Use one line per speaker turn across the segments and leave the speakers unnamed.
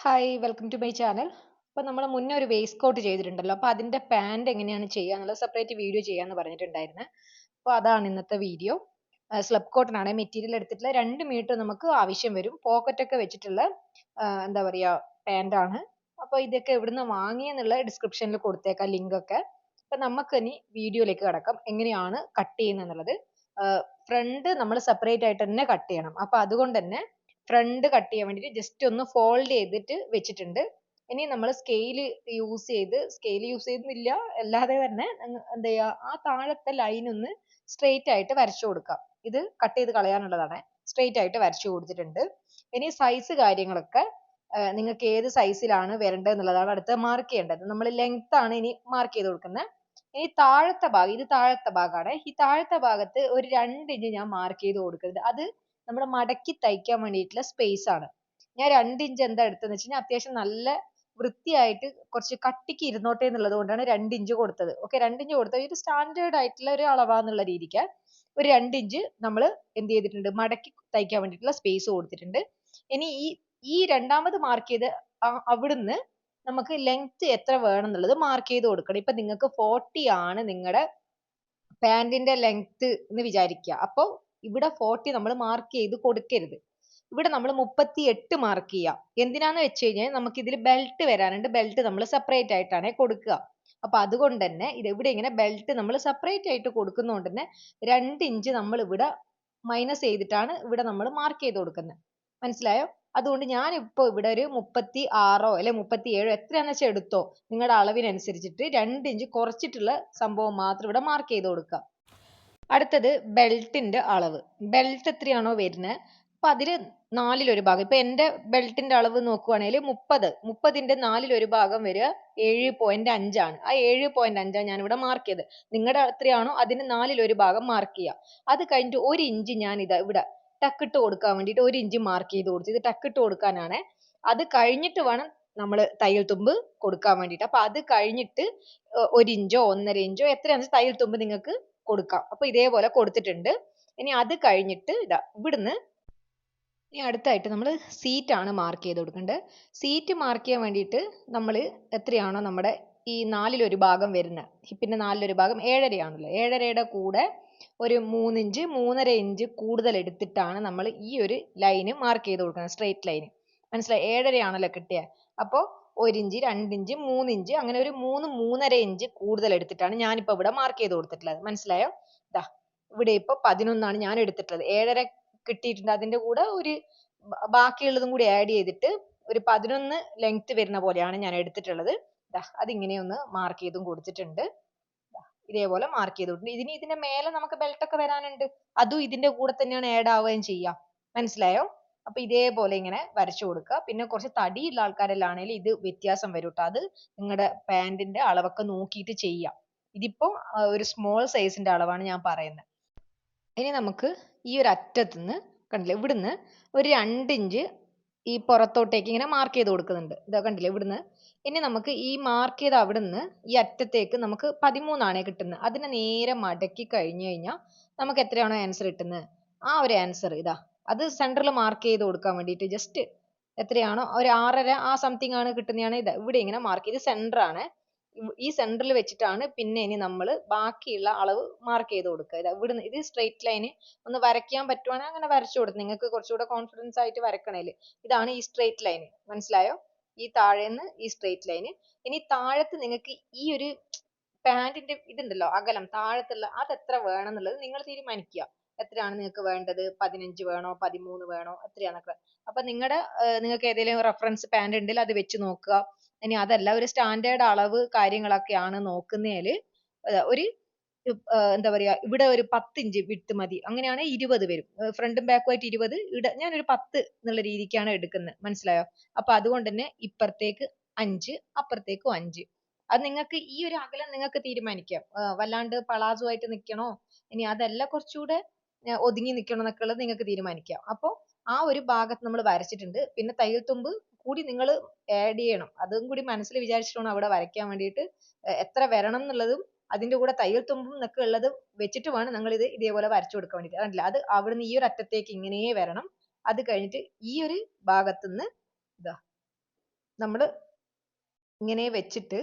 Hi welcome to my channel. അപ്പോൾ നമ്മൾ മുന്നേ ഒരു വേസ്റ്റ് കോട്ട് ചെയ്തിട്ടുണ്ടല്ലോ, അപ്പോൾ അതിൻ്റെ പാൻറ് എങ്ങനെയാണ് ചെയ്യുക എന്നുള്ളത് സെപ്പറേറ്റ് വീഡിയോ ചെയ്യാമെന്ന് പറഞ്ഞിട്ടുണ്ടായിരുന്നു. അപ്പോൾ അതാണ് ഇന്നത്തെ വീഡിയോ. സ്ലബ് കോട്ടനാണ് മെറ്റീരിയൽ എടുത്തിട്ടുള്ള 2 മീറ്റർ നമുക്ക് ആവശ്യം വരും. പോക്കറ്റൊക്കെ വെച്ചിട്ടുള്ള എന്താ പറയുക പാൻറ്റാണ്. അപ്പോൾ ഇതൊക്കെ എവിടുന്ന് വാങ്ങിയെന്നുള്ള ഡിസ്ക്രിപ്ഷനിൽ കൊടുത്തേക്കാം ലിങ്കൊക്കെ. അപ്പം നമുക്ക് ഇനി വീഡിയോയിലേക്ക് കിടക്കാം എങ്ങനെയാണ് കട്ട് ചെയ്യുന്നത് എന്നുള്ളത്. ഫ്രണ്ട് നമ്മൾ സെപ്പറേറ്റ് ആയിട്ട് തന്നെ കട്ട് ചെയ്യണം. അപ്പോൾ അതുകൊണ്ട് തന്നെ ഫ്രണ്ട് കട്ട് ചെയ്യാൻ വേണ്ടിയിട്ട് ജസ്റ്റ് ഒന്ന് ഫോൾഡ് ചെയ്തിട്ട് വെച്ചിട്ടുണ്ട്. ഇനി നമ്മൾ സ്കെയിൽ യൂസ് ചെയ്യുന്നില്ല, അല്ലാതെ തന്നെ എന്താ ചെയ്യുക, ആ താഴത്തെ ലൈൻ ഒന്ന് സ്ട്രെയിറ്റ് ആയിട്ട് വരച്ചു കൊടുക്കാം. ഇത് കട്ട് ചെയ്ത് കളയാനുള്ളതാണ്. സ്ട്രെയിറ്റ് ആയിട്ട് വരച്ചു കൊടുത്തിട്ടുണ്ട്. ഇനി സൈസ് കാര്യങ്ങളൊക്കെ നിങ്ങൾക്ക് ഏത് സൈസിലാണ് വരേണ്ടത് എന്നുള്ളതാണ് അടുത്ത മാർക്ക് ചെയ്യേണ്ടത്. നമ്മൾ ലെങ്ത് ആണ് ഇനി മാർക്ക് ചെയ്ത് കൊടുക്കുന്നത്. ഇനി താഴത്തെ ഭാഗം, ഇത് താഴത്തെ ഭാഗമാണ്. ഈ താഴത്തെ ഭാഗത്ത് ഒരു 2 ഇഞ്ച് ഞാൻ മാർക്ക് ചെയ്ത് കൊടുക്കുന്നുണ്ട്. അത് നമ്മൾ മടക്കി തയ്ക്കാൻ വേണ്ടിയിട്ടുള്ള സ്പേസ് ആണ്. ഞാൻ 2 ഇഞ്ച് എന്താ എടുത്തതെന്ന് വെച്ച് കഴിഞ്ഞാൽ അത്യാവശ്യം നല്ല വൃത്തിയായിട്ട് കുറച്ച് കട്ടിക്ക് ഇരുന്നോട്ടെ എന്നുള്ളത് കൊണ്ടാണ് 2 ഇഞ്ച് കൊടുത്തത്. ഓക്കെ, 2 ഇഞ്ച് കൊടുത്തത് ഇത് സ്റ്റാൻഡേർഡ് ആയിട്ടുള്ള ഒരു അളവാന്നുള്ള രീതിക്ക് ഒരു 2 ഇഞ്ച് നമ്മൾ എന്ത് ചെയ്തിട്ടുണ്ട്, മടക്കി തയ്ക്കാൻ വേണ്ടിയിട്ടുള്ള സ്പേസ് കൊടുത്തിട്ടുണ്ട്. ഇനി ഈ രണ്ടാമത് മാർക്ക് ചെയ്ത് അവിടുന്ന് നമുക്ക് ലെങ്ത് എത്ര വേണം എന്നുള്ളത് മാർക്ക് ചെയ്ത് കൊടുക്കണം. ഇപ്പൊ നിങ്ങൾക്ക് 40 ആണ് നിങ്ങളുടെ പാന്റിന്റെ ലെങ്ത് എന്ന് വിചാരിക്കുക. അപ്പോൾ ഇവിടെ 40 നമ്മൾ മാർക്ക് ചെയ്ത് കൊടുക്കരുത്. ഇവിടെ നമ്മൾ 38 മാർക്ക് ചെയ്യുക. എന്തിനാന്ന് വെച്ച് കഴിഞ്ഞാൽ നമുക്ക് ഇതിൽ ബെൽറ്റ് വരാനുണ്ട്. ബെൽറ്റ് നമ്മൾ സെപ്പറേറ്റ് ആയിട്ടാണ് കൊടുക്കുക. അപ്പൊ അതുകൊണ്ട് തന്നെ ഇത് ഇവിടെ ഇങ്ങനെ ബെൽറ്റ് നമ്മൾ സെപ്പറേറ്റ് ആയിട്ട് കൊടുക്കുന്നതുകൊണ്ട് തന്നെ 2 ഇഞ്ച് നമ്മൾ ഇവിടെ മൈനസ് ചെയ്തിട്ടാണ് ഇവിടെ നമ്മൾ മാർക്ക് ചെയ്ത് കൊടുക്കുന്നത്. മനസ്സിലായോ? അതുകൊണ്ട് ഞാൻ ഇപ്പോൾ ഇവിടെ ഒരു 36 അല്ലെ 37 എത്രയാണെന്ന് വെച്ചാൽ എടുത്തോ, നിങ്ങളുടെ അളവിനനുസരിച്ചിട്ട് 2 ഇഞ്ച് കുറച്ചിട്ടുള്ള സംഭവം മാത്രം ഇവിടെ മാർക്ക് ചെയ്ത് കൊടുക്കുക. അടുത്തത് ബെൽറ്റിന്റെ അളവ്. ബെൽറ്റ് എത്രയാണോ വരുന്നത് അപ്പൊ അതിൽ 1/4 ഭാഗം, ഇപ്പൊ എന്റെ ബെൽറ്റിന്റെ അളവ് നോക്കുവാണെങ്കിൽ 30ന്റെ 1/4 ഭാഗം വരിക 7.5 ആണ്. ആ 7.5 ഞാൻ ഇവിടെ മാർക്ക് ചെയ്ത്. നിങ്ങളുടെ എത്രയാണോ അതിന് 1/4 ഭാഗം മാർക്ക് ചെയ്യുക. അത് കഴിഞ്ഞിട്ട് 1 ഇഞ്ച് ഞാൻ ഇതാ ഇവിടെ ടക്കിട്ട് കൊടുക്കാൻ വേണ്ടിയിട്ട് 1 ഇഞ്ച് മാർക്ക് ചെയ്ത് കൊടുത്തു. ഇത് ടക്കിട്ട് കൊടുക്കാനാണ്. അത് കഴിഞ്ഞിട്ട് വേണം നമ്മൾ തയ്യൽ തുമ്പ് കൊടുക്കാൻ വേണ്ടിയിട്ട്. അപ്പൊ അത് കഴിഞ്ഞിട്ട് 1 ഇഞ്ചോ 1.5 ഇഞ്ചോ എത്രയാണെന്ന് തയ്യൽ തുമ്പ് നിങ്ങൾക്ക് കൊടുക്കാം. അപ്പൊ ഇതേപോലെ കൊടുത്തിട്ടുണ്ട്. ഇനി അത് കഴിഞ്ഞിട്ട് ഇതാ ഇവിടുന്ന് ഇനി അടുത്തായിട്ട് നമ്മൾ സീറ്റ് ആണ് മാർക്ക് ചെയ്ത് കൊടുക്കേണ്ടത്. സീറ്റ് മാർക്ക് ചെയ്യാൻ വേണ്ടിയിട്ട് നമ്മൾ എത്രയാണോ നമ്മുടെ ഈ 1/4 ഭാഗം വരുന്നത്, ഹിപ്പിന്റെ 1/4 ഭാഗം 7.5 ആണല്ലോ, 7.5യുടെ കൂടെ ഒരു 3 ഇഞ്ച് 3.5 ഇഞ്ച് കൂടുതൽ എടുത്തിട്ടാണ് നമ്മൾ ഈ ഒരു ലൈന് മാർക്ക് ചെയ്ത് കൊടുക്കുന്നത്, സ്ട്രെയിറ്റ് ലൈന്. മനസ്സിലായി? 7.5 ആണല്ലോ കിട്ടിയത്. അപ്പോൾ 1 ഇഞ്ച് 2 ഇഞ്ച് 3 ഇഞ്ച് അങ്ങനെ ഒരു 3.5 ഇഞ്ച് കൂടുതൽ എടുത്തിട്ടാണ് ഞാനിപ്പോൾ ഇവിടെ മാർക്ക് ചെയ്ത് കൊടുത്തിട്ടുള്ളത്. മനസ്സിലായോ? ദാ ഇവിടെ ഇപ്പൊ 11 ആണ് ഞാൻ എടുത്തിട്ടുള്ളത്. 7.5 കിട്ടിയിട്ടുണ്ട്. അതിന്റെ കൂടെ ഒരു ബാക്കിയുള്ളതും കൂടി ആഡ് ചെയ്തിട്ട് ഒരു 11 ലെങ്ത് വരുന്ന പോലെയാണ് ഞാൻ എടുത്തിട്ടുള്ളത്. അതിങ്ങനെ ഒന്ന് മാർക്ക് ചെയ്തും കൊടുത്തിട്ടുണ്ട്. ഇതേപോലെ മാർക്ക് ചെയ്തിട്ടുണ്ട്. ഇതിന്റെ മേലെ നമുക്ക് ബെൽറ്റ് ഒക്കെ വരാനുണ്ട്. അതും ഇതിന്റെ കൂടെ തന്നെയാണ് ആഡ് ആവുകയും ചെയ്യാം. മനസ്സിലായോ? അപ്പൊ ഇതേപോലെ ഇങ്ങനെ വരച്ചു കൊടുക്കുക. പിന്നെ കുറച്ച് തടിയുള്ള ആൾക്കാരിലാണെങ്കിൽ ഇത് വ്യത്യാസം വരും ട്ടോ. അത് നിങ്ങളുടെ പാന്റിന്റെ അളവൊക്കെ നോക്കിയിട്ട് ചെയ്യാം. ഇതിപ്പോ ഒരു സ്മോൾ സൈസിന്റെ അളവാണ് ഞാൻ പറയുന്നത്. ഇനി നമുക്ക് ഈ ഒരു അറ്റത്തുനിന്ന് കണ്ടില്ലേ, ഇവിടുന്ന് ഒരു 2 ഇഞ്ച് ഈ പുറത്തോട്ടേക്ക് ഇങ്ങനെ മാർക്ക് ചെയ്ത് കൊടുക്കുന്നുണ്ട്. ഇതാ കണ്ടില്ലേ ഇവിടുന്ന്. ഇനി നമുക്ക് ഈ മാർക്ക് ചെയ്ത അവിടുന്ന് ഈ അറ്റത്തേക്ക് നമുക്ക് 13 ആണ് കിട്ടുന്നത്. അതിനെ നേരെ മടക്കി കഴിഞ്ഞു കഴിഞ്ഞാൽ നമുക്ക് എത്രയാണോ ആൻസർ കിട്ടുന്നത് ആ ഒരു ആൻസർ ഇതാ അത് സെന്ററിൽ മാർക്ക് ചെയ്ത് കൊടുക്കാൻ വേണ്ടിയിട്ട് ജസ്റ്റ് എത്രയാണോ ഒരു 6.5 ആ സംതിങ് ആണ് കിട്ടുന്നതാണ്. ഇതാ ഇവിടെ ഇങ്ങനെ മാർക്ക് ചെയ്ത് സെന്റർ ആണ്. ഈ സെന്ററിൽ വെച്ചിട്ടാണ് പിന്നെ ഇനി നമ്മൾ ബാക്കിയുള്ള അളവ് മാർക്ക് ചെയ്ത് കൊടുക്കുക. ഇതാ ഇവിടുന്ന് ഇത് സ്ട്രെയിറ്റ് ലൈന് ഒന്ന് വരയ്ക്കാൻ പറ്റുവാണെങ്കിൽ അങ്ങനെ വരച്ചു കൊടുത്തു. നിങ്ങൾക്ക് കുറച്ചുകൂടെ കോൺഫിഡൻസ് ആയിട്ട് വരക്കണേല് ഇതാണ് ഈ സ്ട്രെയിറ്റ് ലൈന്. മനസ്സിലായോ? ഈ താഴേന്ന് ഈ സ്ട്രെയിറ്റ് ലൈന്. ഇനി താഴത്ത് നിങ്ങൾക്ക് ഈ ഒരു പാന്റിന്റെ ഇതുണ്ടല്ലോ അകലം, താഴത്തുള്ള അത് എത്ര വേണം എന്നുള്ളത് നിങ്ങൾ തീരുമാനിക്കുക. എത്രയാണ് നിങ്ങൾക്ക് വേണ്ടത്? 15 വേണോ 13 വേണോ എത്രയാന്നൊക്കെ. അപ്പൊ നിങ്ങൾക്ക് ഏതെങ്കിലും റെഫറൻസ് പാന്റ് ഉണ്ടെങ്കിൽ അത് വെച്ച് നോക്കുക. ഇനി അതല്ല ഒരു സ്റ്റാൻഡേർഡ് അളവ് കാര്യങ്ങളൊക്കെയാണ് നോക്കുന്നേല് ഒരു എന്താ പറയാ ഇവിടെ ഒരു 10 ഇഞ്ച് വിട്ട് മതി. അങ്ങനെയാണ് 20 വരും. ഫ്രണ്ടും ബാക്കും ആയിട്ട് 20, ഞാനൊരു 10 എന്നുള്ള രീതിക്കാണ് എടുക്കുന്നത്. മനസ്സിലായോ? അപ്പൊ അതുകൊണ്ട് തന്നെ ഇപ്പുറത്തേക്ക് 5 അപ്പുറത്തേക്കും 5. അത് നിങ്ങൾക്ക് ഈ ഒരു അകലം നിങ്ങൾക്ക് തീരുമാനിക്കാം. വല്ലാണ്ട് പളാസോ ആയിട്ട് നിൽക്കണോ, ഇനി അതല്ല കുറച്ചുകൂടെ ഒതുങ്ങി നിൽക്കണോ എന്നൊക്കെ ഉള്ളത് നിങ്ങൾക്ക് തീരുമാനിക്കാം. അപ്പോൾ ആ ഒരു ഭാഗത്ത് നമ്മൾ വരച്ചിട്ടുണ്ട്. പിന്നെ തയ്യൽ തുമ്പ് കൂടി നിങ്ങൾ ആഡ് ചെയ്യണം. അതും കൂടി മനസ്സിൽ വിചാരിച്ചിട്ട് വേണം അവിടെ വരയ്ക്കാൻ വേണ്ടിയിട്ട്. എത്ര വരണം എന്നുള്ളതും അതിന്റെ കൂടെ തയ്യൽ തുമ്പും എന്നൊക്കെ ഉള്ളത് വെച്ചിട്ട് വേണം നിങ്ങൾ ഇത് ഇതേപോലെ വരച്ചു കൊടുക്കാൻ വേണ്ടിയിട്ട്. കണ്ടില്ലേ, അത് അവിടുന്ന് ഈ ഒരു അറ്റത്തേക്ക് ഇങ്ങനെ വരണം. അത് കഴിഞ്ഞിട്ട് ഈ ഒരു ഭാഗത്തുനിന്ന് ഇതാ നമ്മൾ ഇങ്ങനെ വെച്ചിട്ട്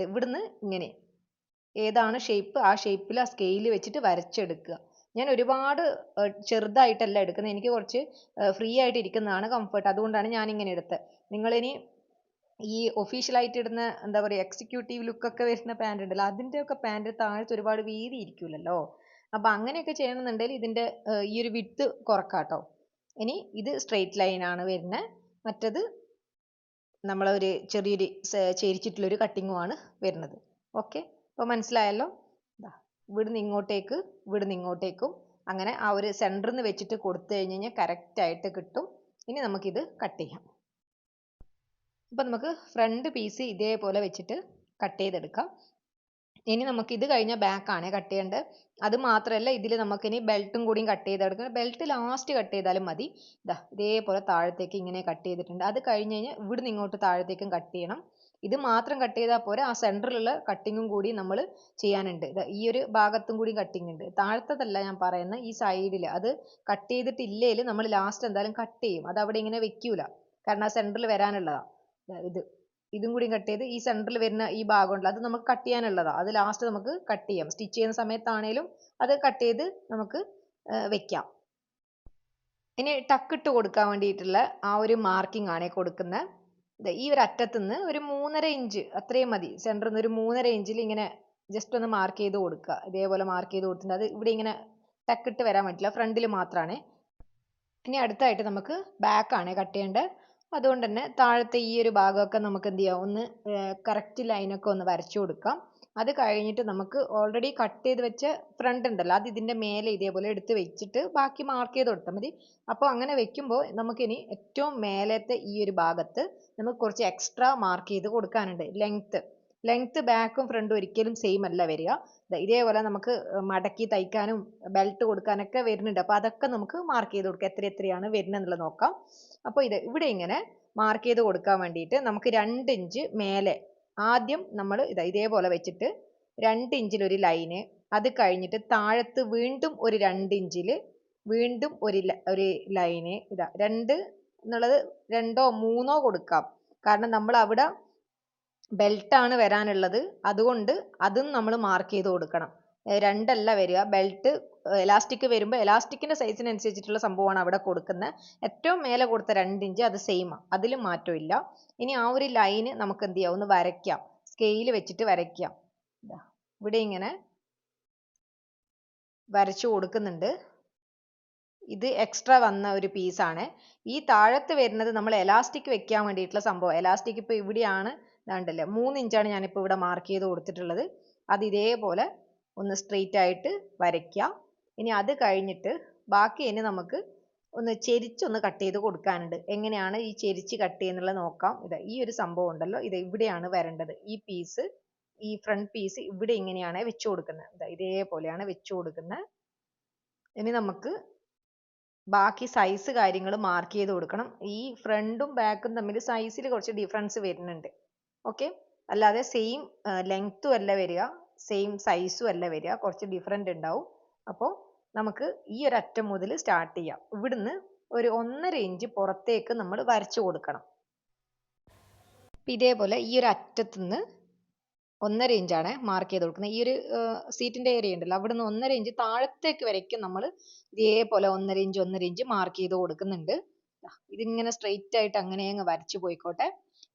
ഇവിടുന്ന് ഇങ്ങനെ ഏതാണ് ഷേപ്പ് ആ ഷേപ്പിൽ ആ സ്കെയിൽ വെച്ചിട്ട് വരച്ചെടുക്കുക. ഞാൻ ഒരുപാട് ചെറുതായിട്ടല്ല എടുക്കുന്നത്. എനിക്ക് കുറച്ച് ഫ്രീ ആയിട്ട് ഇരിക്കുന്നതാണ് കംഫർട്ട്. അതുകൊണ്ടാണ് ഞാൻ ഇങ്ങനെ എടുത്തത്. നിങ്ങളിനി ഈ ഒഫീഷ്യൽ ആയിട്ട് ഇടുന്ന എന്താ പറയുക എക്സിക്യൂട്ടീവ് ലുക്ക് ഒക്കെ വരുന്ന പാൻറ് ഉണ്ടല്ലോ, അതിൻ്റെയൊക്കെ പാൻറ് താഴത്ത് ഒരുപാട് വീതി ഇരിക്കൂലല്ലോ. അപ്പം അങ്ങനെയൊക്കെ ചെയ്യണമെന്നുണ്ടെങ്കിൽ ഇതിൻ്റെ ഈ ഒരു വിഡ്ത്ത് കുറക്കാട്ടോ. ഇനി ഇത് സ്ട്രെയിറ്റ് ലൈൻ ആണ് വരുന്നത്. മറ്റത് നമ്മളൊരു ചെറിയൊരു ചേരിച്ചിട്ടുള്ളൊരു കട്ടിങ്ങുമാണ് വരുന്നത്. ഓക്കെ, അപ്പോൾ മനസ്സിലായല്ലോ. ഇവിടുന്ന് ഇങ്ങോട്ടേക്ക് ഇവിടുന്ന് ഇങ്ങോട്ടേക്കും അങ്ങനെ ആ ഒരു സെൻറ്ററിൽ നിന്ന് വെച്ചിട്ട് കൊടുത്തു കഴിഞ്ഞ് കഴിഞ്ഞാൽ കറക്റ്റായിട്ട് കിട്ടും. ഇനി നമുക്കിത് കട്ട് ചെയ്യാം. അപ്പം നമുക്ക് ഫ്രണ്ട് പീസ് ഇതേപോലെ വെച്ചിട്ട് കട്ട് ചെയ്തെടുക്കാം. ഇനി നമുക്ക് ഇത് കഴിഞ്ഞ ബാക്കാണ് കട്ട് ചെയ്യേണ്ടത്. അത് മാത്രമല്ല ഇതിൽ നമുക്കിനി ബെൽറ്റും കൂടിയും കട്ട് ചെയ്തെടുക്കണം. ബെൽറ്റ് ലാസ്റ്റ് കട്ട് ചെയ്താലും മതി. ഇതേപോലെ താഴത്തേക്ക് ഇങ്ങനെ കട്ട് ചെയ്തിട്ടുണ്ട്. അത് കഴിഞ്ഞ് കഴിഞ്ഞാൽ ഇവിടുന്ന് ഇങ്ങോട്ട് താഴത്തേക്കും കട്ട് ചെയ്യണം. ഇത് മാത്രം കട്ട് ചെയ്താൽ പോരാ, ആ സെൻറ്ററിലുള്ള കട്ടിങ്ങും കൂടി നമ്മൾ ചെയ്യാനുണ്ട്. ഈ ഒരു ഭാഗത്തും കൂടി കട്ടിങ് ഉണ്ട്. താഴത്തതല്ല ഞാൻ പറയുന്നത്, ഈ സൈഡിൽ. അത് കട്ട് ചെയ്തിട്ടില്ലേൽ നമ്മൾ ലാസ്റ്റ് എന്തായാലും കട്ട് ചെയ്യും. അത് അവിടെ ഇങ്ങനെ വെക്കൂല, കാരണം ആ സെൻറ്ററിൽ വരാനുള്ളതാണ്. ഇതും കൂടി കട്ട് ചെയ്ത് ഈ സെൻറ്ററിൽ വരുന്ന ഈ ഭാഗം ഉണ്ടല്ലോ, അത് നമുക്ക് കട്ട് ചെയ്യാനുള്ളതാണ്. അത് ലാസ്റ്റ് നമുക്ക് കട്ട് ചെയ്യാം. സ്റ്റിച്ച് ചെയ്യുന്ന സമയത്താണേലും അത് കട്ട് ചെയ്ത് നമുക്ക് വെക്കാം. ഇനി ടക്കിട്ട് കൊടുക്കാൻ വേണ്ടിയിട്ടുള്ള ആ ഒരു മാർക്കിംഗ് ആണ് കൊടുക്കുന്നത്. ഈ ഒരു അറ്റത്ത് നിന്ന് ഒരു 3.5 ഇഞ്ച് അത്രയും മതി. സെൻറ്ററിൽ നിന്ന് ഒരു 3.5 ഇഞ്ചിൽ ഇങ്ങനെ ജസ്റ്റ് ഒന്ന് മാർക്ക് ചെയ്ത് കൊടുക്കുക. ഇതേപോലെ മാർക്ക് ചെയ്ത് കൊടുത്തിട്ടുണ്ട്. അത് ഇവിടെ ഇങ്ങനെ ടക്കിട്ട് വരാൻ പറ്റില്ല, ഫ്രണ്ടിൽ മാത്രമാണ്. ഇനി അടുത്തായിട്ട് നമുക്ക് ബാക്കാണ് കട്ട് ചെയ്യേണ്ടത്. അതുകൊണ്ട് തന്നെ താഴത്തെ ഈ ഒരു ഭാഗമൊക്കെ നമുക്ക് എന്ത് ചെയ്യാം, ഒന്ന് കറക്റ്റ് ലൈനൊക്കെ ഒന്ന് വരച്ചു കൊടുക്കാം. അത് കഴിഞ്ഞിട്ട് നമുക്ക് ഓൾറെഡി കട്ട് ചെയ്ത് വെച്ച ഫ്രണ്ട് ഉണ്ടല്ലോ, അത് ഇതിൻ്റെ മേലെ ഇതേപോലെ എടുത്ത് വെച്ചിട്ട് ബാക്കി മാർക്ക് ചെയ്ത് കൊടുത്താൽ മതി. അപ്പോൾ അങ്ങനെ വെക്കുമ്പോൾ നമുക്കിനി ഏറ്റവും മേലത്തെ ഈ ഒരു ഭാഗത്ത് നമുക്ക് കുറച്ച് എക്സ്ട്രാ മാർക്ക് ചെയ്ത് കൊടുക്കാനുണ്ട്. ലെങ്ത്ത് ബാക്കും ഫ്രണ്ടും ഒരിക്കലും സെയിം അല്ല വരിക. ഇതേപോലെ നമുക്ക് മടക്കി തയ്ക്കാനും ബെൽറ്റ് കൊടുക്കാനൊക്കെ വരുന്നുണ്ട്. അപ്പോൾ അതൊക്കെ നമുക്ക് മാർക്ക് ചെയ്ത് കൊടുക്കാം, എത്രയാണ് വരുന്നത് എന്നുള്ളത് നോക്കാം. അപ്പോൾ ഇവിടെ ഇങ്ങനെ മാർക്ക് ചെയ്ത് കൊടുക്കാൻ വേണ്ടിയിട്ട് നമുക്ക് 2 ഇഞ്ച് മേലെ ആദ്യം നമ്മൾ ഇതേപോലെ വെച്ചിട്ട് 2 ഇഞ്ചിൽ ഒരു ലൈന്. അത് കഴിഞ്ഞിട്ട് താഴത്ത് വീണ്ടും ഒരു 2 ഇഞ്ചിൽ വീണ്ടും ഒരു ലൈന്. 2 എന്നുള്ളത് 2ഓ 3ഓ കൊടുക്കാം, കാരണം നമ്മൾ അവിടെ ബെൽറ്റ് ആണ് വരാനുള്ളത്. അതുകൊണ്ട് അതും നമ്മൾ മാർക്ക് ചെയ്ത് കൊടുക്കണം. 2 അല്ല വരിക. ബെൽറ്റ് എലാസ്റ്റിക് വരുമ്പോൾ എലാസ്റ്റിക്കിന്റെ സൈസിനനുസരിച്ചിട്ടുള്ള സംഭവമാണ് അവിടെ കൊടുക്കുന്നത്. ഏറ്റവും മേലെ കൊടുത്ത 2 ഇഞ്ച് അത് സെയിമാണ്, അതിലും മാറ്റമില്ല. ഇനി ആ ഒരു ലൈന് നമുക്ക് എന്ത് ചെയ്യാം, ഒന്ന് വരയ്ക്കാം. സ്കെയിൽ വെച്ചിട്ട് വരയ്ക്കാം. ഇവിടെ ഇങ്ങനെ വരച്ചു കൊടുക്കുന്നുണ്ട്. ഇത് എക്സ്ട്രാ വന്ന ഒരു പീസാണ്. ഈ താഴത്ത് വരുന്നത് നമ്മൾ എലാസ്റ്റിക് വെക്കാൻ വേണ്ടിയിട്ടുള്ള സംഭവം. എലാസ്റ്റിക് ഇപ്പോൾ ഇവിടെയാണ്, ഇതാണ്ടല്ലേ 3 ഇഞ്ചാണ് ഞാനിപ്പോൾ ഇവിടെ മാർക്ക് ചെയ്ത് കൊടുത്തിട്ടുള്ളത്. അത് ഇതേപോലെ ഒന്ന് സ്ട്രെയിറ്റ് ആയിട്ട് വരയ്ക്കുക. ഇനി അത് കഴിഞ്ഞിട്ട് ബാക്കി ഇനി നമുക്ക് ഒന്ന് ചെരിച്ചൊന്ന് കട്ട് ചെയ്ത് കൊടുക്കാനുണ്ട്. എങ്ങനെയാണ് ഈ ചെരിച്ച് കട്ട് ചെയ്യുന്നുള്ളത് നോക്കാം. ഈ ഒരു സംഭവം ഉണ്ടല്ലോ, ഇവിടെയാണ് വരേണ്ടത്. ഈ പീസ്, ഈ ഫ്രണ്ട് പീസ് ഇവിടെ ഇങ്ങനെയാണ് വെച്ച് കൊടുക്കുന്നത്. ഇതേപോലെയാണ് വെച്ച് കൊടുക്കുന്നത്. ഇനി നമുക്ക് ബാക്കി സൈസ് കാര്യങ്ങൾ മാർക്ക് ചെയ്ത് കൊടുക്കണം. ഈ ഫ്രണ്ടും ബാക്കും തമ്മിൽ സൈസിൽ കുറച്ച് ഡിഫറൻസ് വരുന്നുണ്ട്. ഓക്കെ, അല്ലാതെ സെയിം ലെങ്ത്തും അല്ല വരിക, സെയിം സൈസും അല്ല വരിക, കുറച്ച് ഡിഫറൻറ്റ് ഉണ്ടാവും. അപ്പോൾ നമുക്ക് ഈ ഒരു അറ്റം മുതൽ സ്റ്റാർട്ട് ചെയ്യാം. ഇവിടുന്ന് ഒരു 1.5 ഇഞ്ച് പുറത്തേക്ക് നമ്മൾ വരച്ചു കൊടുക്കണം. ഇതേപോലെ ഈ ഒരു അറ്റത്തുനിന്ന് 1.5 ഇഞ്ചാണ് മാർക്ക് ചെയ്ത് കൊടുക്കുന്നത്. ഈ ഒരു സീറ്റിന്റെ ഏരിയ ഉണ്ടല്ലോ, അവിടുന്ന് 1.5 ഇഞ്ച് താഴത്തേക്ക് വരയ്ക്കും നമ്മൾ ഇതേപോലെ 1.5 ഇഞ്ച് മാർക്ക് ചെയ്ത് കൊടുക്കുന്നുണ്ട്. ഇതിങ്ങനെ സ്ട്രെയിറ്റ് ആയിട്ട് അങ്ങനെ അങ്ങ് വരച്ചു പോയിക്കോട്ടെ.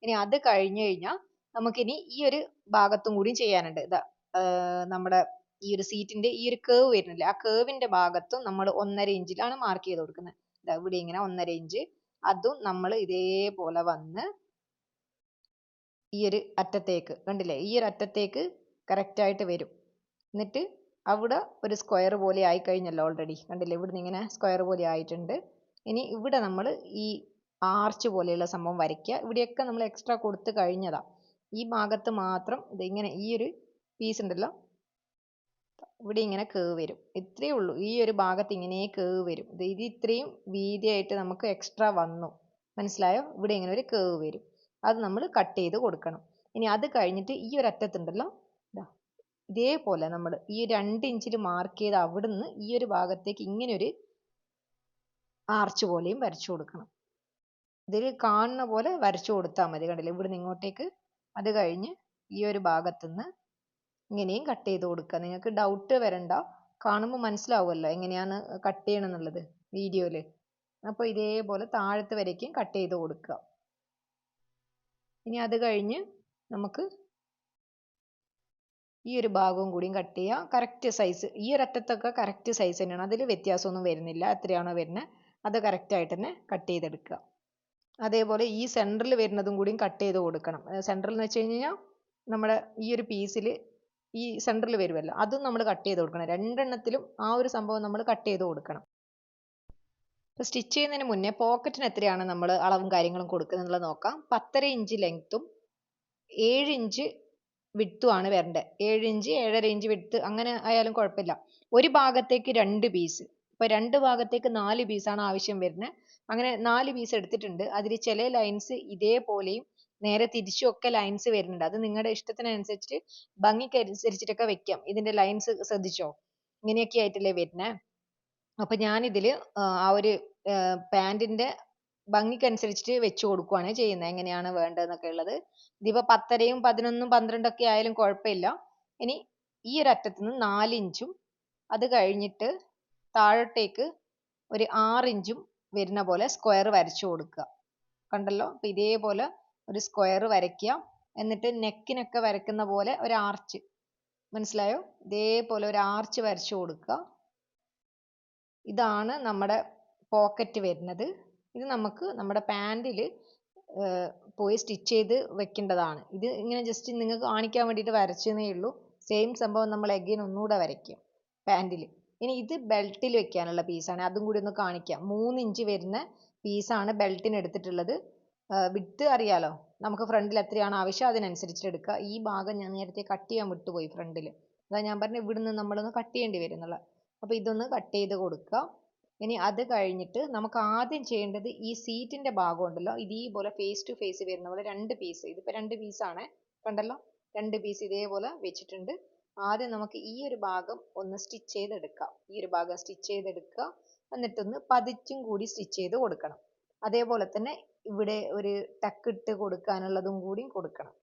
ഇനി അത് കഴിഞ്ഞു കഴിഞ്ഞാൽ നമുക്കിനി ഈ ഒരു ഭാഗത്തും കൂടി ചെയ്യാനുണ്ട്. നമ്മുടെ ഈ ഒരു സീറ്റിന്റെ ഈ ഒരു കേവ് വരുന്നില്ല, ആ കേവിന്റെ ഭാഗത്തും നമ്മൾ 1.5 ഇഞ്ചിലാണ് മാർക്ക് ചെയ്ത് കൊടുക്കുന്നത്. ഇവിടെ ഇങ്ങനെ 1.5 ഇഞ്ച്, അതും നമ്മൾ ഇതേപോലെ വന്ന് ഈ ഒരു അറ്റത്തേക്ക് കണ്ടില്ലേ, ഈ ഒരു അറ്റത്തേക്ക് കറക്റ്റ് ആയിട്ട് വരും. എന്നിട്ട് അവിടെ ഒരു സ്ക്വയർ പോലെ ആയി കഴിഞ്ഞല്ലോ ഓൾറെഡി, കണ്ടില്ലേ, ഇവിടുന്ന് ഇങ്ങനെ സ്ക്വയർ പോലെ ആയിട്ടുണ്ട്. ഇനി ഇവിടെ നമ്മൾ ഈ ആർച്ച് പോലെയുള്ള സംഭവം വരയ്ക്കുക. ഇവിടെയൊക്കെ നമ്മൾ എക്സ്ട്രാ കൊടുത്ത് കഴിഞ്ഞതാ. ഈ ഭാഗത്ത് മാത്രം ഇതിങ്ങനെ ഈ ഒരു പീസ് ഉണ്ടല്ലോ, ഇവിടെ ഇങ്ങനെ കേവ് വരും. ഇത്രയേ ഉള്ളൂ. ഈ ഒരു ഭാഗത്ത് ഇങ്ങനെ കേവ് വരും. ഇത് ഇത്രയും വീതിയായിട്ട് നമുക്ക് എക്സ്ട്രാ വന്നു, മനസ്സിലായോ? ഇവിടെ ഇങ്ങനെ ഒരു കേവ് വരും. അത് നമ്മൾ കട്ട് ചെയ്ത് കൊടുക്കണം. ഇനി അത് കഴിഞ്ഞിട്ട് ഈ ഒരു അറ്റത്തുണ്ടല്ലോ, ഇതേപോലെ നമ്മൾ ഈ 2 ഇഞ്ചിൽ മാർക്ക് ചെയ്ത് അവിടുന്ന് ഈ ഒരു ഭാഗത്തേക്ക് ഇങ്ങനെ ഒരു ആർച്ച് പോലെയും വരച്ചു കൊടുക്കണം. ഇതിൽ കാണുന്ന പോലെ വരച്ചു കൊടുത്താൽ മതി. കണ്ടില്ലേ, ഇവിടുന്ന് ഇങ്ങോട്ടേക്ക്. അത് കഴിഞ്ഞ് ഈ ഒരു ഭാഗത്തുനിന്ന് ഇങ്ങനെയും കട്ട് ചെയ്ത് കൊടുക്കുക. നിങ്ങൾക്ക് ഡൗട്ട് വരണ്ട, കാണുമ്പോൾ മനസ്സിലാവുമല്ലോ എങ്ങനെയാണ് കട്ട് ചെയ്യണം എന്നുള്ളത് വീഡിയോയിൽ. അപ്പോൾ ഇതേപോലെ താഴത്ത് വരയ്ക്കും കട്ട് ചെയ്ത് കൊടുക്കുക. ഇനി അത് കഴിഞ്ഞ് നമുക്ക് ഈ ഒരു ഭാഗവും കൂടിയും കട്ട് ചെയ്യുക. കറക്റ്റ് സൈസ്, ഈ ഒരു അറ്റത്തൊക്കെ കറക്റ്റ് സൈസ് തന്നെയാണ്, അതിൽ വ്യത്യാസമൊന്നും വരുന്നില്ല. എത്രയാണോ വരുന്നത് അത് കറക്റ്റായിട്ട് തന്നെ കട്ട് ചെയ്തെടുക്കുക. അതേപോലെ ഈ സെൻറ്ററിൽ വരുന്നതും കൂടിയും കട്ട് ചെയ്ത് കൊടുക്കണം. സെൻറ്ററിൽ എന്ന് വെച്ച് കഴിഞ്ഞാൽ നമ്മുടെ ഈ ഒരു പീസിൽ ഈ സെൻറ്ററിൽ വരുമല്ലോ, അതും നമ്മൾ കട്ട് ചെയ്ത് കൊടുക്കണം. രണ്ടെണ്ണത്തിലും ആ ഒരു സംഭവം നമ്മൾ കട്ട് ചെയ്ത് കൊടുക്കണം. ഇപ്പോൾ സ്റ്റിച്ച് ചെയ്യുന്നതിന് മുന്നേ പോക്കറ്റിന് എത്രയാണ് നമ്മൾ അളവും കാര്യങ്ങളും കൊടുക്കുന്നുള്ളത് നോക്കാം. 10.5 ഇഞ്ച് ലെങ്ത്തും 7 ഇഞ്ച് വിഡ്ത്തും ആണ് വരേണ്ടത്. 7 ഇഞ്ച് 7.5 ഇഞ്ച് വിഡ്ത്ത് അങ്ങനെ ആയാലും കുഴപ്പമില്ല. ഒരു ഭാഗത്തേക്ക് 2 പീസ്, ഇപ്പോൾ 2 ഭാഗത്തേക്ക് 4 പീസാണ് ആവശ്യം വരുന്നത്. അങ്ങനെ 4 പീസ് എടുത്തിട്ടുണ്ട്. അതിൽ ചില ലൈൻസ് ഇതേപോലെയും നേരെ തിരിച്ചും ഒക്കെ ലൈൻസ് വരുന്നുണ്ട്. അത് നിങ്ങളുടെ ഇഷ്ടത്തിനനുസരിച്ചിട്ട് ഭംഗിക്ക് അനുസരിച്ചിട്ടൊക്കെ വെക്കാം. ഇതിന്റെ ലൈൻസ് ശ്രദ്ധിച്ചോ, ഇങ്ങനെയൊക്കെ ആയിട്ടല്ലേ വരുന്നത്. അപ്പൊ ഞാനിതിൽ ആ ഒരു പാൻറിന്റെ ഭംഗിക്കനുസരിച്ചിട്ട് വെച്ച് കൊടുക്കുകയാണ് ചെയ്യുന്നത്, എങ്ങനെയാണ് വേണ്ടതെന്നൊക്കെ ഉള്ളത്. ഇതിപ്പോൾ 10.5, 11, 12 ഒക്കെ ആയാലും കുഴപ്പമില്ല. ഇനി ഈ ഒരു അറ്റത്ത് നിന്ന് 4 ഇഞ്ചും അത് കഴിഞ്ഞിട്ട് താഴോട്ടേക്ക് ഒരു 6 ഇഞ്ചും വരുന്ന പോലെ സ്ക്വയർ വരച്ചു കൊടുക്കുക. കണ്ടല്ലോ, അപ്പൊ ഇതേപോലെ ഒരു സ്ക്വയർ വരയ്ക്കുക. എന്നിട്ട് നെക്കിനൊക്കെ വരയ്ക്കുന്ന പോലെ ഒരു ആർച്ച്, മനസ്സിലായോ? ഇതേപോലെ ഒരു ആർച്ച് വരച്ചു കൊടുക്കുക. ഇതാണ് നമ്മുടെ പോക്കറ്റ് വരുന്നത്. ഇത് നമുക്ക് നമ്മുടെ പാൻറിൽ പോയി സ്റ്റിച്ച് ചെയ്ത് വെക്കേണ്ടതാണ്. ഇത് ഇങ്ങനെ ജസ്റ്റ് നിങ്ങൾക്ക് കാണിക്കാൻ വേണ്ടിയിട്ട് വരച്ചതേ ഉള്ളൂ. സെയിം സംഭവം നമ്മൾ എഗെയിൻ ഒന്നുകൂടെ വരയ്ക്കും പാൻറിൽ. ഇനി ഇത് ബെൽറ്റിൽ വെക്കാനുള്ള പീസാണ്, അതും കൂടി ഒന്ന് കാണിക്കാം. 3 ഇഞ്ച് വരുന്ന പീസാണ് ബെൽറ്റിന് എടുത്തിട്ടുള്ളത്. വിഡ്ത്ത് അറിയാലോ, നമുക്ക് ഫ്രണ്ടിൽ എത്രയാണ് ആവശ്യം അതിനനുസരിച്ചിട്ട് എടുക്കുക. ഈ ഭാഗം ഞാൻ നേരത്തെ കട്ട് ചെയ്യാൻ വിട്ടുപോയി ഫ്രണ്ടിൽ, അതാ ഞാൻ പറഞ്ഞു ഇവിടുന്ന് നമ്മളൊന്ന് കട്ട് ചെയ്യേണ്ടി വരും എന്നുള്ളത്. അപ്പോൾ ഇതൊന്ന് കട്ട് ചെയ്ത് കൊടുക്കുക. ഇനി അത് കഴിഞ്ഞിട്ട് നമുക്ക് ആദ്യം ചെയ്യേണ്ടത് ഈ സീറ്റിന്റെ ഭാഗം ഉണ്ടല്ലോ, ഇതേപോലെ ഫേസ് ടു ഫേസ് വരുന്ന പോലെ 2 പീസ്, ഇതിപ്പോൾ 2 പീസാണ് കണ്ടല്ലോ, 2 പീസ് ഇതേപോലെ വെച്ചിട്ടുണ്ട്. ആദ്യം നമുക്ക് ഈ ഒരു ഭാഗം ഒന്ന് സ്റ്റിച്ച് ചെയ്തെടുക്കാം. ഈ ഒരു ഭാഗം സ്റ്റിച്ച് ചെയ്തെടുക്കുക. എന്നിട്ടൊന്ന് പതിച്ചും കൂടി സ്റ്റിച്ച് ചെയ്ത് കൊടുക്കണം. അതേപോലെ തന്നെ ഇവിടെ ഒരു ടക്ക് ഇട്ട് കൊടുക്കാനുള്ളതും കൂടി കൊടുക്കണം.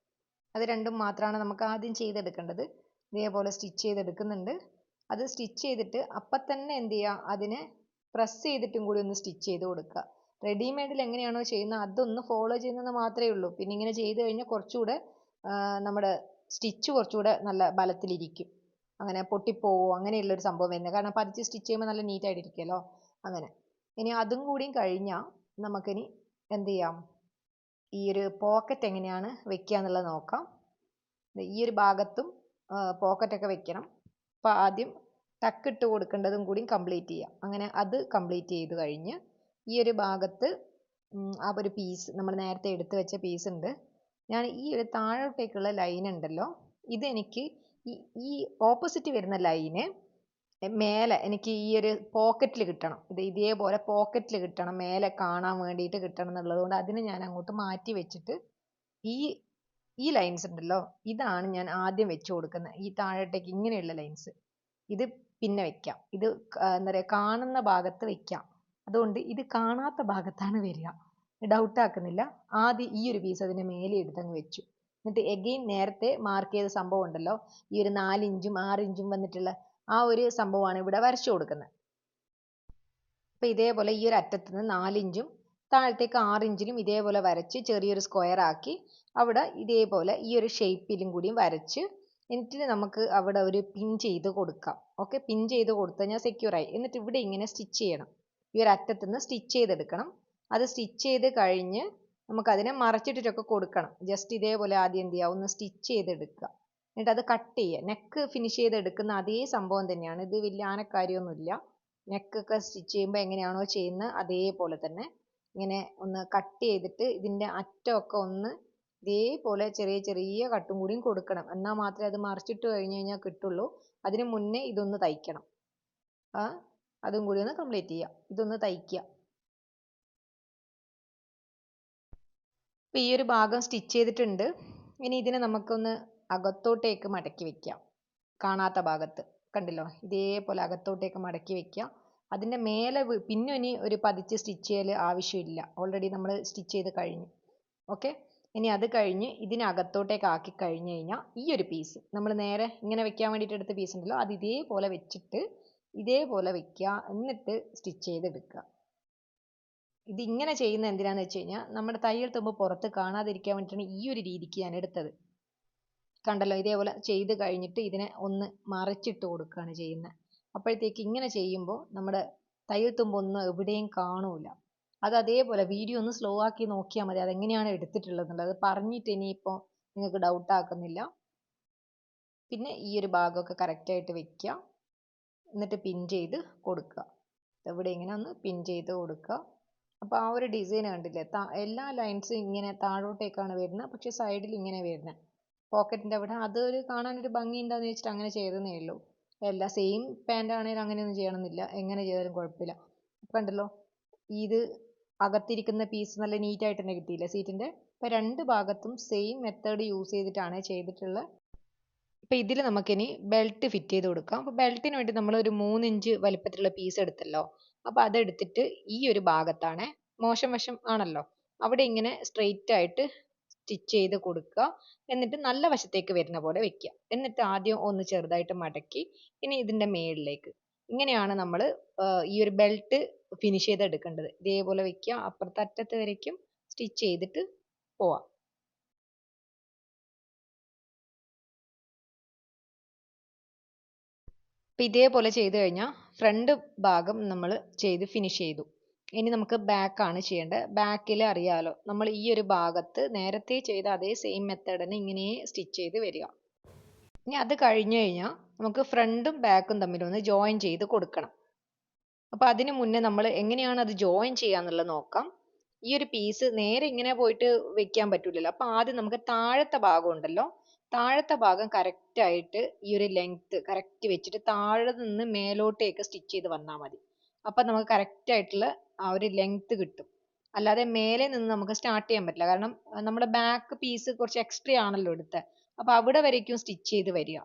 അത് രണ്ടും മാത്രമാണ് നമുക്ക് ആദ്യം ചെയ്തെടുക്കേണ്ടത്. ഇതേപോലെ സ്റ്റിച്ച് ചെയ്തെടുക്കുന്നുണ്ട്. അത് സ്റ്റിച്ച് ചെയ്തിട്ട് അപ്പം തന്നെ എന്ത് ചെയ്യുക, അതിനെ പ്രസ് ചെയ്തിട്ടും കൂടി ഒന്ന് സ്റ്റിച്ച് ചെയ്ത് കൊടുക്കുക. റെഡിമെയ്ഡിൽ എങ്ങനെയാണോ ചെയ്യുന്നത് അതൊന്ന് ഫോളോ ചെയ്യുന്നത് മാത്രമേ ഉള്ളൂ. പിന്നെ ഇങ്ങനെ ചെയ്ത് കഴിഞ്ഞാൽ കുറച്ചുകൂടെ നമ്മുടെ സ്റ്റിച്ച് കുറച്ചുകൂടെ നല്ല ബലത്തിലിരിക്കും. അങ്ങനെ പൊട്ടിപ്പോവോ അങ്ങനെയുള്ളൊരു സംഭവം വരുന്നത്. കാരണം പതിച്ച് സ്റ്റിച്ച് ചെയ്യുമ്പോൾ നല്ല നീറ്റായിട്ടിരിക്കുമല്ലോ അങ്ങനെ. ഇനി അതും കൂടിയും കഴിഞ്ഞാൽ നമുക്കിനി എന്ത് ചെയ്യാം, ഈ ഒരു പോക്കറ്റ് എങ്ങനെയാണ് വെക്കുക എന്നുള്ളത് നോക്കാം. ഈ ഒരു ഭാഗത്തും പോക്കറ്റൊക്കെ വെക്കണം. അപ്പോൾ ആദ്യം ടക്ക് ഇട്ട് കൊടുക്കേണ്ടതും കൂടി കംപ്ലീറ്റ് ചെയ്യാം. അങ്ങനെ അത് കംപ്ലീറ്റ് ചെയ്ത് കഴിഞ്ഞ് ഈ ഒരു ഭാഗത്ത് ആ ഒരു പീസ് നമ്മൾ നേരത്തെ എടുത്ത് വെച്ച പീസ് ഉണ്ട്. ഞാൻ ഈ ഒരു താഴോട്ടേക്കുള്ള ലൈൻ ഉണ്ടല്ലോ, ഇതെനിക്ക് ഈ ഓപ്പോസിറ്റ് വരുന്ന ലൈന് മേലെ എനിക്ക് ഈ ഒരു പോക്കറ്റിൽ കിട്ടണം. ഇതേപോലെ പോക്കറ്റിൽ കിട്ടണം, മേലെ കാണാൻ വേണ്ടിയിട്ട് കിട്ടണം എന്നുള്ളത് കൊണ്ട് അതിനെ ഞാൻ അങ്ങോട്ട് മാറ്റി വെച്ചിട്ട് ഈ ലൈൻസ് ഉണ്ടല്ലോ, ഇതാണ് ഞാൻ ആദ്യം വെച്ച് കൊടുക്കുന്നത്. ഈ താഴോട്ടേക്ക് ഇങ്ങനെയുള്ള ലൈൻസ് ഇത് പിന്നെ വെക്കാം. ഇത് എന്താ പറയുക, കാണുന്ന ഭാഗത്ത് വെക്കാം. അതുകൊണ്ട് ഇത് കാണാത്ത ഭാഗത്താണ് വരിക, ഡൗട്ട് ആക്കുന്നില്ല. ആദ്യം ഈ ഒരു പീസ് അതിൻ്റെ മേലെ എടുത്തങ്ങ് വെച്ചു. എന്നിട്ട് എഗെയിൻ നേരത്തെ മാർക്ക് ചെയ്ത സംഭവം ഉണ്ടല്ലോ, ഈ ഒരു 4 ഇഞ്ചും 6 ഇഞ്ചും വന്നിട്ടുള്ള ആ ഒരു സംഭവമാണ് ഇവിടെ വരച്ചു കൊടുക്കുന്നത്. അപ്പോൾ ഇതേപോലെ ഈ ഒരു അറ്റത്ത് നിന്ന് 4 ഇഞ്ചും താഴത്തേക്ക് 6 ഇഞ്ചിലും ഇതേപോലെ വരച്ച് ചെറിയൊരു സ്ക്വയർ ആക്കി അവിടെ ഇതേപോലെ ഈ ഒരു ഷേപ്പിലും കൂടിയും വരച്ച് എന്നിട്ട് നമുക്ക് അവിടെ ഒരു പിൻ ചെയ്ത് കൊടുക്കാം. ഓക്കെ, പിൻ ചെയ്ത് കൊടുത്തു കഴിഞ്ഞാൽ സെക്യൂർ ആയി. എന്നിട്ട് ഇവിടെ ഇങ്ങനെ സ്റ്റിച്ച് ചെയ്യണം. ഈ ഒരു അറ്റത്ത് നിന്ന് സ്റ്റിച്ച് ചെയ്തെടുക്കണം. അത് സ്റ്റിച്ച് ചെയ്ത് കഴിഞ്ഞ് നമുക്കതിനെ മറച്ചിട്ടിട്ടൊക്കെ കൊടുക്കണം. ജസ്റ്റ് ഇതേപോലെ ആദ്യം എന്ത് ചെയ്യുക, ഒന്ന് സ്റ്റിച്ച് ചെയ്തെടുക്കുക. എന്നിട്ട് അത് കട്ട് ചെയ്യുക. നെക്ക് ഫിനിഷ് ചെയ്തെടുക്കുന്ന അതേ സംഭവം തന്നെയാണ്. ഇത് വലിയ ആനക്കാര്യമൊന്നുമില്ല. നെക്കൊക്കെ സ്റ്റിച്ച് ചെയ്യുമ്പോൾ എങ്ങനെയാണോ ചെയ്യുന്നത് അതേപോലെ തന്നെ ഇങ്ങനെ ഒന്ന് കട്ട് ചെയ്തിട്ട് ഇതിൻ്റെ അറ്റമൊക്കെ ഒന്ന് ഇതേപോലെ ചെറിയ ചെറിയ കട്ടും കൂടിയും കൊടുക്കണം. എന്നാൽ മാത്രമേ അത് മറിച്ചിട്ട് കഴിഞ്ഞ് കഴിഞ്ഞാൽ കിട്ടുള്ളൂ. അതിന് മുന്നേ ഇതൊന്ന് തയ്ക്കണം. അതും കൂടി ഒന്ന് കംപ്ലീറ്റ് ചെയ്യുക. ഇതൊന്ന് തയ്ക്കുക. അപ്പോൾ ഈ ഒരു ഭാഗം സ്റ്റിച്ച് ചെയ്തിട്ടുണ്ട്. ഇനി ഇതിനെ നമുക്കൊന്ന് അകത്തോട്ടേക്ക് മടക്കി വെക്കാം. കാണാത്ത ഭാഗത്ത് കണ്ടില്ലോ, ഇതേപോലെ അകത്തോട്ടേക്ക് മടക്കി വെക്കുക. അതിൻ്റെ മേലെ പിന്നെ ഇനി ഒരു പതിച്ച് സ്റ്റിച്ച് ചെയ്യൽ ആവശ്യമില്ല, ഓൾറെഡി നമ്മൾ സ്റ്റിച്ച് ചെയ്ത് കഴിഞ്ഞു. ഓക്കെ, ഇനി അത് കഴിഞ്ഞ് ഇതിനകത്തോട്ടേക്ക് ആക്കി കഴിഞ്ഞ് കഴിഞ്ഞാൽ ഈ ഒരു പീസ് നമ്മൾ നേരെ ഇങ്ങനെ വെക്കാൻ വേണ്ടിയിട്ട് എടുത്ത പീസ് ഉണ്ടല്ലോ, അത് ഇതേപോലെ വെച്ചിട്ട് ഇതേപോലെ വെക്കുക, എന്നിട്ട് സ്റ്റിച്ച് ചെയ്തെടുക്കുക. ഇതിങ്ങനെ ചെയ്യുന്നത് എന്തിനാന്ന് വെച്ച് കഴിഞ്ഞാൽ നമ്മുടെ തയ്യൽ തുമ്പ് പുറത്ത് കാണാതിരിക്കാൻ വേണ്ടിയിട്ടാണ് ഈ ഒരു രീതിക്ക് ഞാൻ എടുത്തത്. കണ്ടല്ലോ, ഇതേപോലെ ചെയ്ത് കഴിഞ്ഞിട്ട് ഇതിനെ ഒന്ന് മറിച്ചിട്ട് കൊടുക്കുകയാണ് ചെയ്യുന്നത്. അപ്പോഴത്തേക്ക് ഇങ്ങനെ ചെയ്യുമ്പോൾ നമ്മുടെ തയ്യൽ തുമ്പൊന്നും എവിടെയും കാണൂല. അത് അതേപോലെ വീഡിയോ ഒന്ന് സ്ലോ ആക്കി നോക്കിയാൽ മതി, അതെങ്ങനെയാണ് എടുത്തിട്ടുള്ളത് എന്നുള്ളത്. അത് പറഞ്ഞിട്ട് ഇനിയിപ്പോൾ നിങ്ങൾക്ക് ഡൗട്ട് ആക്കുന്നില്ല. പിന്നെ ഈ ഒരു ഭാഗമൊക്കെ കറക്റ്റായിട്ട് വെക്കുക, എന്നിട്ട് പിൻ ചെയ്ത് കൊടുക്കുക. ഇവിടെ ഇങ്ങനെ ഒന്ന് പിൻ ചെയ്ത് കൊടുക്കുക. അപ്പോൾ ആ ഒരു ഡിസൈൻ കണ്ടില്ലേ, എല്ലാ ലൈൻസും ഇങ്ങനെ താഴോട്ടേക്കാണ് വരുന്നത്, പക്ഷെ സൈഡിൽ ഇങ്ങനെ വരുന്നത് പോക്കറ്റിൻ്റെ അവിടെ. അതൊരു കാണാനൊരു ഭംഗി ഉണ്ടാന്ന് വെച്ചിട്ട് അങ്ങനെ ചെയ്തതേ ഉള്ളൂ. എല്ലാ സെയിം പാൻ്റ് ആണെങ്കിലും അങ്ങനെയൊന്നും ചെയ്യണമെന്നില്ല, എങ്ങനെ ചെയ്താലും കുഴപ്പമില്ല. കണ്ടല്ലോ, ഇത് അകത്തിരിക്കുന്ന പീസ് നല്ല നീറ്റായിട്ട് തന്നെ കിട്ടിയില്ലേ സീറ്റിൻ്റെ. അപ്പോൾ രണ്ട് ഭാഗത്തും സെയിം മെത്തേഡ് യൂസ് ചെയ്തിട്ടാണ് ചെയ്തിട്ടുള്ളത്. അപ്പോൾ ഇതിൽ നമുക്കിനി ബെൽറ്റ് ഫിറ്റ് ചെയ്ത് കൊടുക്കാം. അപ്പോൾ ബെൽറ്റിന് വേണ്ടി നമ്മൾ ഒരു 3 ഇഞ്ച് വലിപ്പത്തിലുള്ള പീസ് എടുത്തല്ലോ, അപ്പോൾ അതെടുത്തിട്ട് ഈ ഒരു ഭാഗത്താണ്, മോശം വശം ആണല്ലോ, അവിടെ ഇങ്ങനെ സ്ട്രെയിറ്റ് ആയിട്ട് സ്റ്റിച്ച് ചെയ്ത് കൊടുക്കുക. എന്നിട്ട് നല്ല വശത്തേക്ക് വരുന്ന പോലെ വെക്കുക. എന്നിട്ട് ആദ്യം ഒന്ന് ചെറുതായിട്ട് മടക്കി ഇനി ഇതിൻ്റെ മേളിലേക്ക്. ഇങ്ങനെയാണ് നമ്മൾ ഈ ഒരു ബെൽറ്റ് ഫിനിഷ് ചെയ്തെടുക്കേണ്ടത്. ഇതേപോലെ വെക്കുക, അപ്പുറത്തെ അറ്റത്ത് വരയ്ക്കും സ്റ്റിച്ച് ചെയ്തിട്ട് പോവാം. അപ്പം ഇതേപോലെ ചെയ്ത് കഴിഞ്ഞാൽ ഫ്രണ്ട് ഭാഗം നമ്മൾ ചെയ്ത് ഫിനിഷ് ചെയ്തു. ഇനി നമുക്ക് ബാക്കാണ് ചെയ്യേണ്ടത്. ബാക്കിൽ അറിയാലോ, നമ്മൾ ഈ ഒരു ഭാഗത്ത് നേരത്തെ ചെയ്ത അതേ സെയിം മെത്തേഡ് തന്നെ ഇങ്ങനെ സ്റ്റിച്ച് ചെയ്ത് വരിക. ഇനി അത് കഴിഞ്ഞ് കഴിഞ്ഞാൽ നമുക്ക് ഫ്രണ്ടും ബാക്കും തമ്മിലൊന്ന് ജോയിൻ ചെയ്ത് കൊടുക്കണം. അപ്പോൾ അതിന് മുന്നേ നമ്മൾ എങ്ങനെയാണ് അത് ജോയിൻ ചെയ്യാന്നുള്ളത് നോക്കാം. ഈ ഒരു പീസ് നേരെ ഇങ്ങനെ പോയിട്ട് വെക്കാൻ പറ്റൂലല്ലോ. അപ്പോൾ ആദ്യം നമുക്ക് താഴത്തെ ഭാഗം ഉണ്ടല്ലോ, താഴത്തെ ഭാഗം കറക്റ്റ് ആയിട്ട് ഈ ഒരു ലെങ്ത് കറക്റ്റ് വെച്ചിട്ട് താഴെ നിന്ന് മേലോട്ടേക്ക് സ്റ്റിച്ച് ചെയ്ത് വന്നാൽ മതി. അപ്പം നമുക്ക് കറക്റ്റ് ആയിട്ടുള്ള ആ ഒരു ലെങ്ത് കിട്ടും. അല്ലാതെ മേലെ നിന്ന് നമുക്ക് സ്റ്റാർട്ട് ചെയ്യാൻ പറ്റില്ല, കാരണം നമ്മുടെ ബാക്ക് പീസ് കുറച്ച് എക്സ്ട്രാ ആണല്ലോ എടുത്തത്. അപ്പോൾ അവിടെ വരയ്ക്കും സ്റ്റിച്ച് ചെയ്ത് വരിക.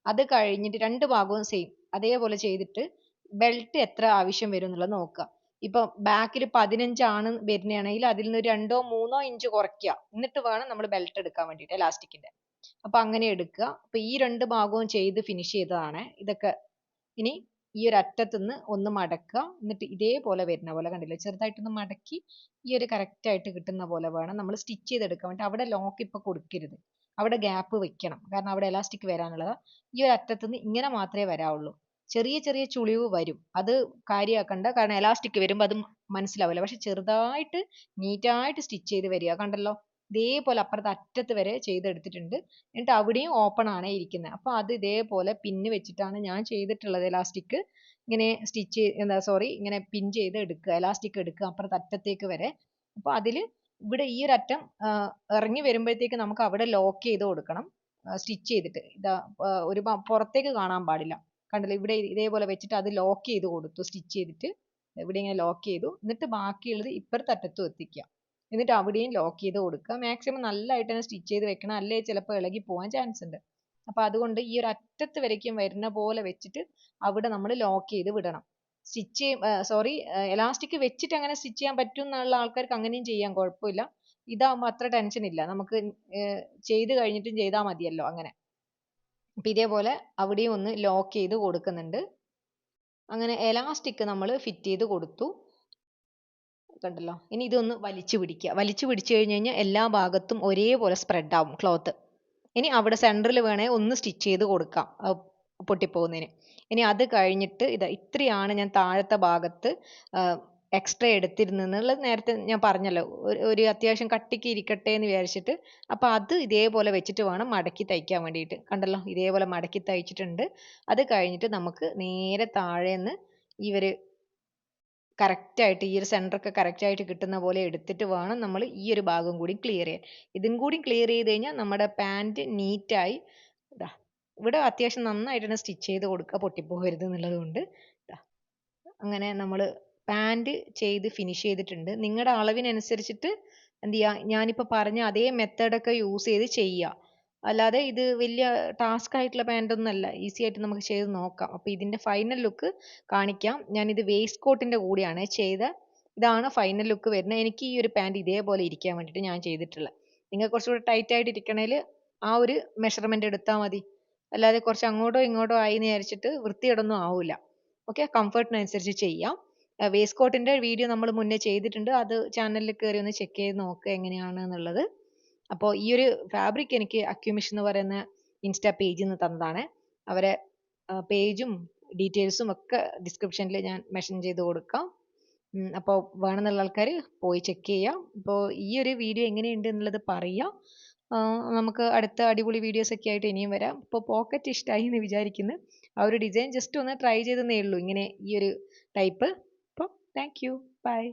അത് കഴിഞ്ഞിട്ട് രണ്ട് ഭാഗവും സെയിം അതേപോലെ ചെയ്തിട്ട് ബെൽറ്റ് എത്ര ആവശ്യം വരും എന്നുള്ളത് നോക്കുക. ഇപ്പൊ ബാക്കിൽ 15 ആണ് വരുന്നതാണെങ്കിൽ അതിൽ നിന്ന് 2 or 3 ഇഞ്ച് കുറയ്ക്കുക, എന്നിട്ട് വേണം നമ്മൾ ബെൽറ്റ് എടുക്കാൻ വേണ്ടിയിട്ട് എലാസ്റ്റിക്കിന്റെ. അപ്പൊ അങ്ങനെ എടുക്കുക. അപ്പൊ ഈ രണ്ട് ഭാഗവും ചെയ്ത് ഫിനിഷ് ചെയ്തതാണ് ഇതൊക്കെ. ഇനി ഈ ഒരു അറ്റത്തുനിന്ന് ഒന്ന് മടക്കുക, എന്നിട്ട് ഇതേപോലെ വരുന്ന പോലെ കണ്ടില്ലേ, ചെറുതായിട്ടൊന്ന് മടക്കി ഈ ഒരു കറക്റ്റ് ആയിട്ട് കിട്ടുന്ന പോലെ വേണം നമ്മൾ സ്റ്റിച്ച് ചെയ്തെടുക്കാൻ വേണ്ടി. അവിടെ ലോക്ക് ഇപ്പൊ കൊടുക്കരുത്, അവിടെ ഗ്യാപ്പ് വെക്കണം, കാരണം അവിടെ എലാസ്റ്റിക് വരാനുള്ളതാ. ഈ ഒരു അറ്റത്തുനിന്ന് ഇങ്ങനെ മാത്രമേ വരാവുള്ളൂ. ചെറിയ ചെറിയ ചുളിവ് വരും, അത് കാര്യമാക്കണ്ട, കാരണം എലാസ്റ്റിക് വരുമ്പോൾ അത് മനസ്സിലാവില്ല. പക്ഷെ ചെറുതായിട്ട് നീറ്റായിട്ട് സ്റ്റിച്ച് ചെയ്ത് വരിക. കണ്ടല്ലോ, ഇതേപോലെ അപ്പുറത്തെ അറ്റത്ത് വരെ ചെയ്തെടുത്തിട്ടുണ്ട്. എന്നിട്ട് അവിടെയും ഓപ്പൺ ആണ് ഇരിക്കുന്നത്. അപ്പോൾ അത് ഇതേപോലെ പിന്ന് വെച്ചിട്ടാണ് ഞാൻ ചെയ്തിട്ടുള്ളത്. എലാസ്റ്റിക് ഇങ്ങനെ ഇങ്ങനെ പിൻ ചെയ്ത് എടുക്കുക, എലാസ്റ്റിക് എടുക്കുക അപ്പുറത്തെ അറ്റത്തേക്ക് വരെ. അപ്പോൾ അതിൽ ഇവിടെ ഈ ഒരു അറ്റം ഇറങ്ങി വരുമ്പോഴത്തേക്ക് നമുക്ക് അവിടെ ലോക്ക് ചെയ്ത് കൊടുക്കണം, സ്റ്റിച്ച് ചെയ്തിട്ട്. ഒരു പുറത്തേക്ക് കാണാൻ പാടില്ല. കണ്ടില്ലേ, ഇവിടെ ഇതേപോലെ വെച്ചിട്ട് അത് ലോക്ക് ചെയ്ത് കൊടുത്തു, സ്റ്റിച്ച് ചെയ്തിട്ട് ഇവിടെ ഇങ്ങനെ ലോക്ക് ചെയ്തു. എന്നിട്ട് ബാക്കിയുള്ളത് ഇപ്പുറത്തെ അറ്റത്തും എത്തിക്കുക, എന്നിട്ട് അവിടെയും ലോക്ക് ചെയ്ത് കൊടുക്കുക. മാക്സിമം നല്ലതായിട്ട് തന്നെ സ്റ്റിച്ച് ചെയ്ത് വെക്കണം, അല്ലേ ചിലപ്പോൾ ഇളകി പോകാൻ ചാൻസ് ഉണ്ട്. അപ്പൊ അതുകൊണ്ട് ഈ ഒരു അറ്റത്ത് വരയ്ക്കും വരുന്ന പോലെ വെച്ചിട്ട് അവിടെ നമ്മൾ ലോക്ക് ചെയ്ത് വിടണം. എലാസ്റ്റിക് വെച്ചിട്ട് അങ്ങനെ സ്റ്റിച്ച് ചെയ്യാൻ പറ്റും എന്നുള്ള ആൾക്കാർക്ക് അങ്ങനെയും ചെയ്യാൻ, കുഴപ്പമില്ല. ഇതാകുമ്പോൾ അത്ര ടെൻഷൻ ഇല്ല, നമുക്ക് ചെയ്ത് കഴിഞ്ഞിട്ടും ചെയ്താൽ മതിയല്ലോ അങ്ങനെ. അപ്പൊ ഇതേപോലെ അവിടെയും ഒന്ന് ലോക്ക് ചെയ്ത് കൊടുക്കുന്നുണ്ട്. അങ്ങനെ എലാസ്റ്റിക് നമ്മൾ ഫിറ്റ് ചെയ്ത് കൊടുത്തു, കണ്ടല്ലോ. ഇനി ഇതൊന്ന് വലിച്ചു പിടിക്കുക. വലിച്ചു പിടിച്ചു കഴിഞ്ഞ് എല്ലാ ഭാഗത്തും ഒരേപോലെ സ്പ്രെഡ് ആവും ക്ലോത്ത്. ഇനി അവിടെ സെൻറ്ററിൽ വേണേൽ ഒന്ന് സ്റ്റിച്ച് ചെയ്ത് കൊടുക്കാം പൊട്ടിപ്പോകുന്നതിന്. ഇനി അത് കഴിഞ്ഞിട്ട് ഇത്രയാണ് ഞാൻ താഴത്തെ ഭാഗത്ത് എക്സ്ട്രാ എടുത്തിരുന്നുള്ളത് നേരത്തെ ഞാൻ പറഞ്ഞല്ലോ, ഒരു അത്യാവശ്യം കട്ടിക്ക് ഇരിക്കട്ടെ എന്ന് വിചാരിച്ചിട്ട്. അപ്പോൾ അത് ഇതേപോലെ വെച്ചിട്ട് വേണം മടക്കി തയ്ക്കാൻ വേണ്ടിയിട്ട്. കണ്ടല്ലോ, ഇതേപോലെ മടക്കി തയ്ച്ചിട്ടുണ്ട്. അത് കഴിഞ്ഞിട്ട് നമുക്ക് നേരെ താഴേന്ന് ഇവർ കറക്റ്റായിട്ട് ഈ ഒരു സെൻറ്ററൊക്കെ കറക്റ്റായിട്ട് കിട്ടുന്ന പോലെ എടുത്തിട്ട് വേണം നമ്മൾ ഈ ഒരു ഭാഗം കൂടി ക്ലിയർ ചെയ്യാൻ. ഇതും കൂടി ക്ലിയർ ചെയ്ത് കഴിഞ്ഞാൽ നമ്മുടെ പാൻറ് നീറ്റായി. ഇവിടെ അത്യാവശ്യം നന്നായിട്ട് തന്നെ സ്റ്റിച്ച് ചെയ്ത് കൊടുക്കുക, പൊട്ടിപ്പോകരുത് എന്നുള്ളത് കൊണ്ട്. അങ്ങനെ നമ്മൾ പാൻറ് ചെയ്ത് ഫിനിഷ് ചെയ്തിട്ടുണ്ട്. നിങ്ങളുടെ അളവിനനുസരിച്ചിട്ട് എന്ത് ചെയ്യുക, ഞാനിപ്പോൾ പറഞ്ഞ അതേ മെത്തേഡൊക്കെ യൂസ് ചെയ്ത് ചെയ്യുക. അല്ലാതെ ഇത് വലിയ ടാസ്ക് ആയിട്ടുള്ള പാൻ്റ് ഒന്നും അല്ല, ഈസി ആയിട്ട് നമുക്ക് ചെയ്ത് നോക്കാം. അപ്പോൾ ഇതിൻ്റെ ഫൈനൽ ലുക്ക് കാണിക്കാം. ഞാനിത് വേസ്റ്റ് കോട്ടിൻ്റെ കൂടെയാണ് ഇതാണ് ഫൈനൽ ലുക്ക് വരുന്നത്. എനിക്ക് ഈ ഒരു പാൻറ് ഇതേപോലെ ഇരിക്കാൻ വേണ്ടിയിട്ട് ഞാൻ ചെയ്തിട്ടുള്ളത്. നിങ്ങൾ കുറച്ചുകൂടി ടൈറ്റ് ആയിട്ട് ഇരിക്കണേൽ ആ ഒരു മെഷർമെന്റ് എടുത്താൽ മതി. അല്ലാതെ കുറച്ച് അങ്ങോട്ടോ ഇങ്ങോട്ടോ ആയി എന്ന് വിചാരിച്ചിട്ട് വൃത്തികേടൊന്നും ആവില്ല. ഓക്കെ, കംഫർട്ടിനനുസരിച്ച് ചെയ്യാം. വേസ്റ്റ് കോട്ടിന്റെ വീഡിയോ നമ്മൾ മുന്നേ ചെയ്തിട്ടുണ്ട്, അത് ചാനലിൽ കയറി ഒന്ന് ചെക്ക് ചെയ്ത് നോക്കുക എങ്ങനെയാണ് എന്നുള്ളത്. അപ്പോൾ ഈ ഒരു ഫാബ്രിക് എനിക്ക് അക്യുമിഷൻ എന്ന് പറയുന്ന ഇൻസ്റ്റാ പേജിൽ നിന്ന് തന്നതാണ്. അവരെ പേജും ഡീറ്റെയിൽസും ഒക്കെ ഡിസ്ക്രിപ്ഷനിൽ ഞാൻ മെൻഷൻ ചെയ്ത് കൊടുക്കാം. അപ്പോൾ വേണമെന്നുള്ള ആൾക്കാർ പോയി ചെക്ക് ചെയ്യാം. അപ്പോൾ ഈ ഒരു വീഡിയോ എങ്ങനെയുണ്ട് എന്നുള്ളത് പറയാം. നമുക്ക് അടുത്ത അടിപൊളി വീഡിയോസ് ഒക്കെ ആയിട്ട് ഇനിയും വരാം. ഇപ്പോൾ പോക്കറ്റ് ഇഷ്ടമായി എന്ന് വിചാരിക്കുന്നു. ആ ഒരു ഡിസൈൻ ജസ്റ്റ് ഒന്ന് ട്രൈ ചെയ്തെന്നേ ഉള്ളൂ, ഇങ്ങനെ ഈ ഒരു ടൈപ്പ്. അപ്പോൾ താങ്ക് യു, ബൈ.